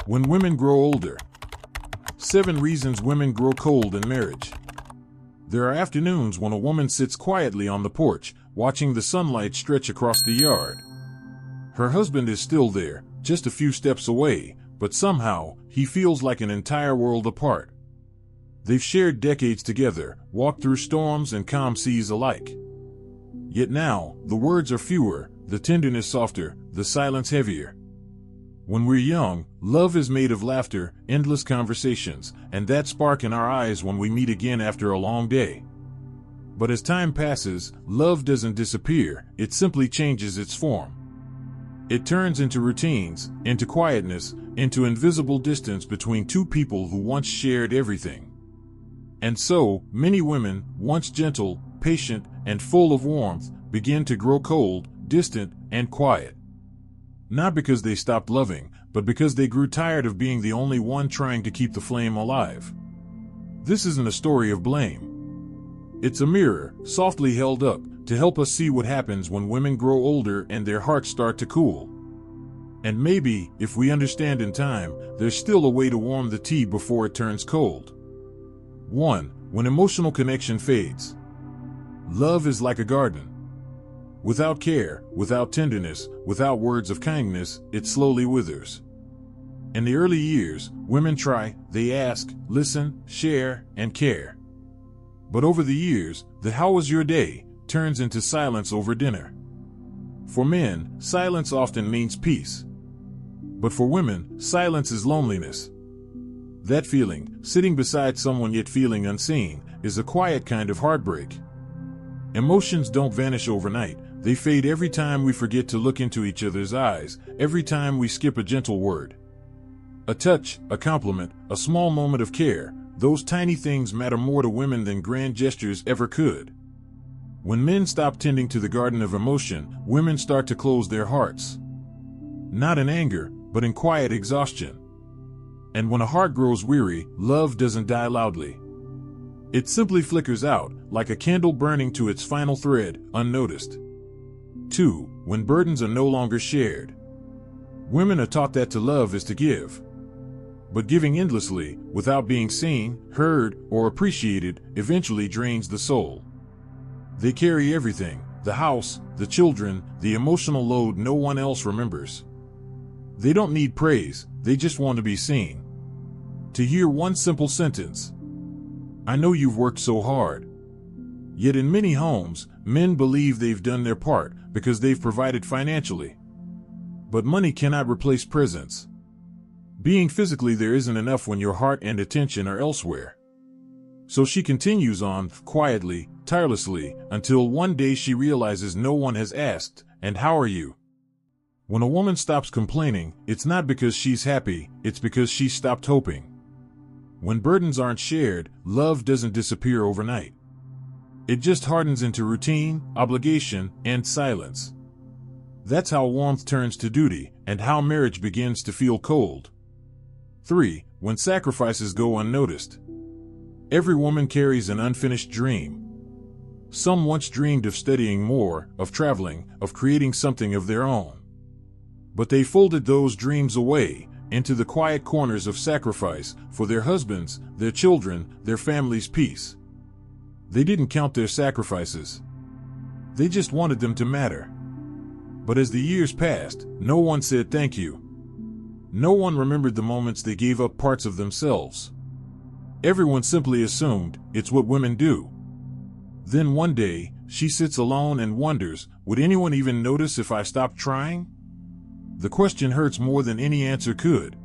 When women grow older. 7 reasons women grow cold in marriage. There are afternoons when a woman sits quietly on the porch, watching the sunlight stretch across the yard. Her husband is still there, just a few steps away, but somehow, he feels like an entire world apart. They've shared decades together, walked through storms and calm seas alike. Yet now, the words are fewer, the tenderness softer, the silence heavier. When we're young, love is made of laughter, endless conversations, and that spark in our eyes when we meet again after a long day. But as time passes, love doesn't disappear, it simply changes its form. It turns into routines, into quietness, into invisible distance between two people who once shared everything. And so, many women, once gentle, patient, and full of warmth, begin to grow cold, distant, and quiet. Not because they stopped loving, but because they grew tired of being the only one trying to keep the flame alive. This isn't a story of blame. It's a mirror, softly held up, to help us see what happens when women grow older and their hearts start to cool. And maybe, if we understand in time, there's still a way to warm the tea before it turns cold. 1. When emotional connection fades. Love is like a garden. Without care, without tenderness, without words of kindness, it slowly withers. In the early years, women try, they ask, listen, share, and care. But over the years, the "how was your day" turns into silence over dinner. For men, silence often means peace. But for women, silence is loneliness. That feeling, sitting beside someone yet feeling unseen, is a quiet kind of heartbreak. Emotions don't vanish overnight. They fade every time we forget to look into each other's eyes, every time we skip a gentle word. A touch, a compliment, a small moment of care, those tiny things matter more to women than grand gestures ever could. When men stop tending to the garden of emotion, women start to close their hearts. Not in anger, but in quiet exhaustion. And when a heart grows weary, love doesn't die loudly. It simply flickers out, like a candle burning to its final thread, unnoticed. 2. When burdens are no longer shared. Women are taught that to love is to give. But giving endlessly, without being seen, heard, or appreciated, eventually drains the soul. They carry everything, the house, the children, the emotional load no one else remembers. They don't need praise, they just want to be seen. To hear one simple sentence, "I know you've worked so hard." Yet in many homes, men believe they've done their part because they've provided financially. But money cannot replace presence. Being physically there isn't enough when your heart and attention are elsewhere. So she continues on, quietly, tirelessly, until one day she realizes no one has asked, "And how are you?" When a woman stops complaining, it's not because she's happy, it's because she's stopped hoping. When burdens aren't shared, love doesn't disappear overnight. It just hardens into routine, obligation, and silence. That's how warmth turns to duty, and how marriage begins to feel cold. 3. When sacrifices go unnoticed. Every woman carries an unfinished dream. Some once dreamed of studying more, of traveling, of creating something of their own. But they folded those dreams away, into the quiet corners of sacrifice, for their husbands, their children, their family's peace. They didn't count their sacrifices. They just wanted them to matter. But as the years passed, no one said thank you. No one remembered the moments they gave up parts of themselves. Everyone simply assumed, it's what women do. Then one day, she sits alone and wonders, would anyone even notice if I stopped trying? The question hurts more than any answer could.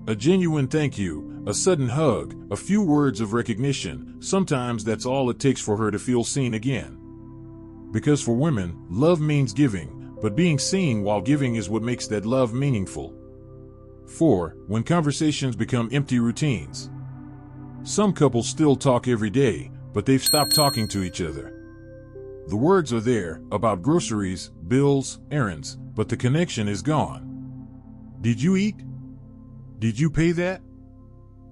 A genuine thank you, a sudden hug, a few words of recognition, sometimes that's all it takes for her to feel seen again. Because for women, love means giving, but being seen while giving is what makes that love meaningful. 4. When conversations become empty routines. Some couples still talk every day, but they've stopped talking to each other. The words are there, about groceries, bills, errands, but the connection is gone. Did you eat? Did you pay that?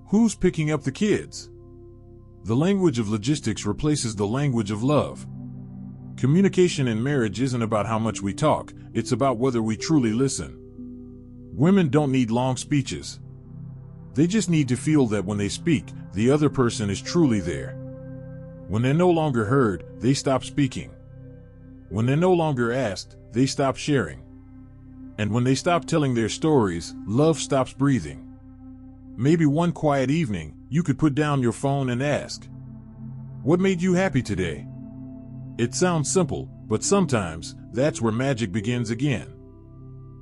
Who's picking up the kids? The language of logistics replaces the language of love. Communication in marriage isn't about how much we talk, it's about whether we truly listen. Women don't need long speeches. They just need to feel that when they speak, the other person is truly there. When they're no longer heard, they stop speaking. When they're no longer asked, they stop sharing. And when they stop telling their stories, love stops breathing. Maybe one quiet evening, you could put down your phone and ask, "What made you happy today?" It sounds simple, but sometimes that's where magic begins again.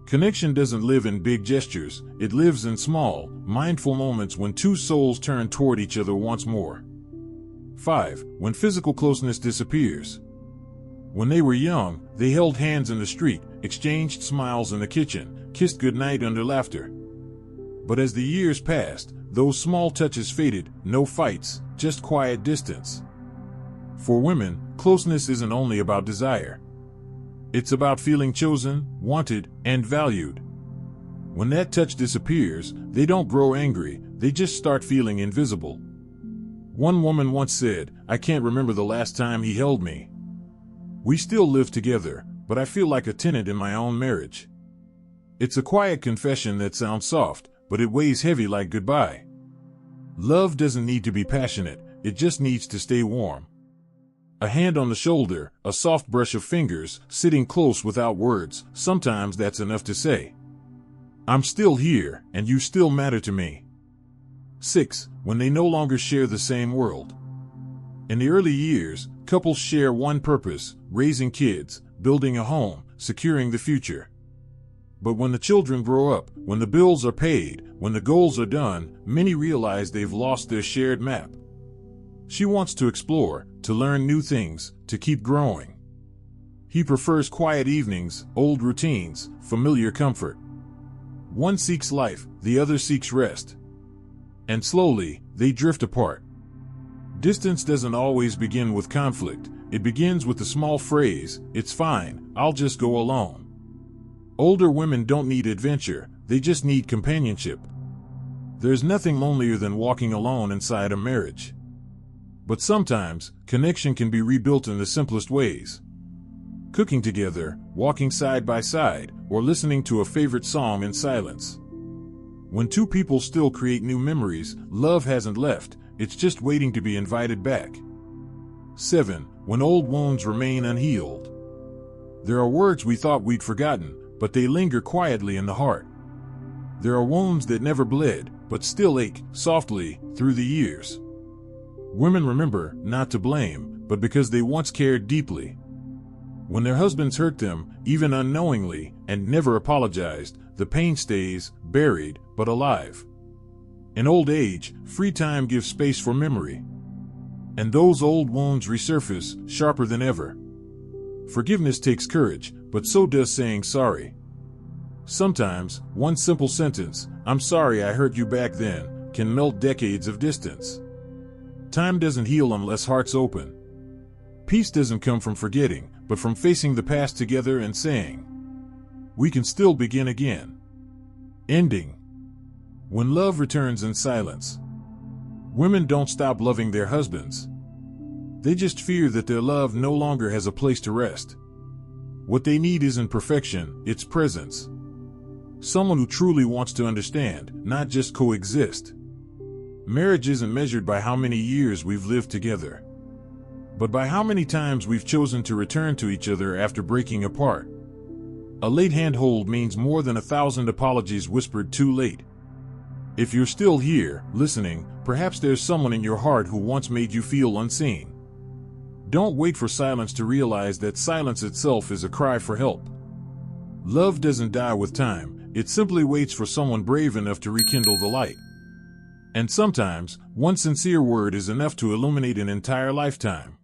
Connection doesn't live in big gestures, it lives in small, mindful moments when two souls turn toward each other once more. 5. When physical closeness disappears. When they were young, they held hands in the street, exchanged smiles in the kitchen, kissed goodnight under laughter. But as the years passed, those small touches faded, no fights, just quiet distance. For women, closeness isn't only about desire. It's about feeling chosen, wanted, and valued. When that touch disappears, they don't grow angry, they just start feeling invisible. One woman once said, "I can't remember the last time he held me. We still live together, but I feel like a tenant in my own marriage." It's a quiet confession that sounds soft, but it weighs heavy like goodbye. Love doesn't need to be passionate, it just needs to stay warm. A hand on the shoulder, a soft brush of fingers, sitting close without words, sometimes that's enough to say, "I'm still here, and you still matter to me." 6. When they no longer share the same world. In the early years, couples share one purpose: raising kids, building a home, securing the future. But when the children grow up, when the bills are paid, when the goals are done, many realize they've lost their shared map. She wants to explore, to learn new things, to keep growing. He prefers quiet evenings, old routines, familiar comfort. One seeks life, the other seeks rest. And slowly, they drift apart. Distance doesn't always begin with conflict. It begins with the small phrase, "It's fine, I'll just go alone." Older women don't need adventure, they just need companionship. There's nothing lonelier than walking alone inside a marriage. But sometimes, connection can be rebuilt in the simplest ways. Cooking together, walking side by side, or listening to a favorite song in silence. When two people still create new memories, love hasn't left, it's just waiting to be invited back. 7. When old wounds remain unhealed. There are words we thought we'd forgotten, but they linger quietly in the heart. There are wounds that never bled, but still ache, softly, through the years. Women remember, not to blame, but because they once cared deeply. When their husbands hurt them, even unknowingly, and never apologized, the pain stays, buried, but alive. In old age, free time gives space for memory. And those old wounds resurface, sharper than ever. Forgiveness takes courage, but so does saying sorry. Sometimes, one simple sentence, "I'm sorry I hurt you back then," can melt decades of distance. Time doesn't heal unless hearts open. Peace doesn't come from forgetting, but from facing the past together and saying, "We can still begin again." Ending. When love returns in silence. Women don't stop loving their husbands. They just fear that their love no longer has a place to rest. What they need isn't perfection, it's presence. Someone who truly wants to understand, not just coexist. Marriage isn't measured by how many years we've lived together, but by how many times we've chosen to return to each other after breaking apart. A late handhold means more than 1,000 apologies whispered too late. If you're still here, listening, perhaps there's someone in your heart who once made you feel unseen. Don't wait for silence to realize that silence itself is a cry for help. Love doesn't die with time, it simply waits for someone brave enough to rekindle the light. And sometimes, one sincere word is enough to illuminate an entire lifetime.